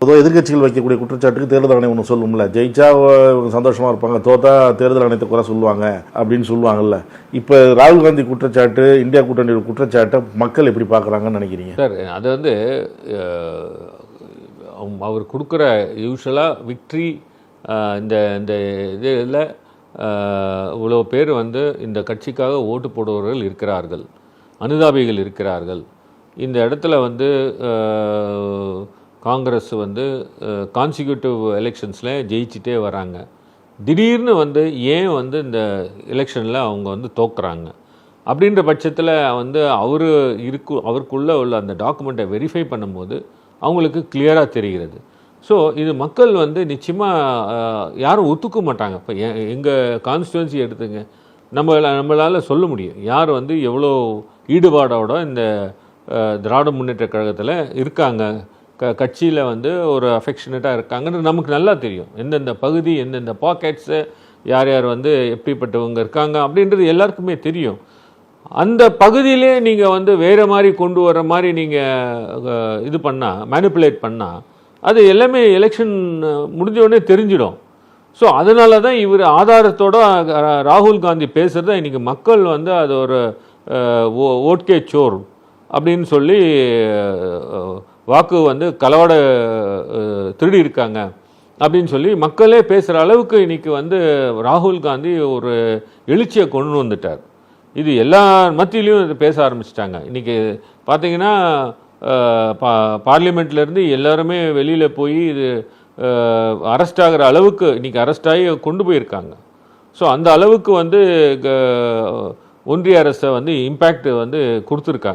பொதுவாக எதிர்க்கட்சிகள் வைக்கக்கூடிய குற்றச்சாட்டுக்கு தேர்தல் ஆணையம் ஒன்று சொல்லும்ல, ஜெயிச்சா சந்தோஷமா இருப்பாங்க, தோத்தா தேர்தல் ஆணையத்தை குறை சொல்லுவாங்க அப்படின்னு சொல்லுவாங்கல்ல. இப்போ ராகுல் காந்தி குற்றச்சாட்டு, இந்தியா கூட்டணி குற்றச்சாட்டை மக்கள் எப்படி பார்க்குறாங்கன்னு நினைக்கிறீங்க சார்? அது வந்து அவர் கொடுக்குற யூஸ்வலாக விக்ட்ரி இந்த இந்த இதில் இவ்வளோ பேர் வந்து இந்த கட்சிக்காக ஓட்டு போடுபவர்கள் இருக்கிறார்கள், அனுதாபிகள் இருக்கிறார்கள். இந்த இடத்துல வந்து காங்கிரஸ் வந்து கான்சிக்யூட்டிவ் எலெக்ஷன்ஸில் ஜெயிச்சிட்டே வராங்க. திடீர்னு வந்து ஏன் வந்து இந்த எலெக்ஷனில் அவங்க வந்து தோக்குறாங்க அப்படின்ற பட்சத்தில் வந்து அவருக்குள்ளே உள்ள அந்த டாக்குமெண்ட்டை வெரிஃபை பண்ணும்போது அவங்களுக்கு கிளியராக தெரிகிறது. ஸோ இது மக்கள் வந்து நிச்சயமாக யாரும் ஒத்துக்க மாட்டாங்க. இப்போ எங்கள் கான்ஸ்டுவன்சி எடுத்துங்க, நம்மளால் சொல்ல முடியும் யார் வந்து எவ்வளோ ஈடுபாடோட இந்த திராவிட முன்னேற்ற கழகத்தில் இருக்காங்க, கட்சியில் வந்து ஒரு அஃபெக்ஷனேட்டாக இருக்காங்கன்னு நமக்கு நல்லா தெரியும். எந்தெந்த பகுதி, எந்தெந்த பாக்கெட்ஸு, யார் யார் வந்து எப்படிப்பட்டவங்க இருக்காங்க அப்படின்றது எல்லாருக்குமே தெரியும். அந்த பகுதியிலே நீங்கள் வந்து வேறு மாதிரி கொண்டு வர மாதிரி நீங்கள் இது பண்ணால், மேனிப்புலேட் பண்ணால், அது எல்லாமே எலெக்ஷன் முடிஞ்சவுடனே தெரிஞ்சிடும். ஸோ அதனால தான் இவர் ஆதாரத்தோட ராகுல் காந்தி பேசுகிறத இன்றைக்கி மக்கள் வந்து அது ஒரு ஓட்கே சோர் அப்படின்னு சொல்லி வாக்கு வந்து களவாட திருடி இருக்காங்க அப்படின்னு சொல்லி மக்களே பேசுகிற அளவுக்கு இன்றைக்கி வந்து ராகுல் காந்தி ஒரு எழுச்சியை கொண்டு வந்துட்டார். இது எல்லா மத்தியிலையும் இது பேச ஆரம்பிச்சிட்டாங்க. இன்றைக்கி பார்த்தீங்கன்னா பார்லிமெண்ட்லேருந்து எல்லாருமே வெளியில் போய் இது அரெஸ்ட் ஆகிற அளவுக்கு இன்றைக்கி அரெஸ்ட் ஆகி கொண்டு போயிருக்காங்க. ஸோ அந்த அளவுக்கு வந்து ஒன்றிய அரசை வந்து இம்பேக்ட் வந்து கொடுத்துருக்காங்க.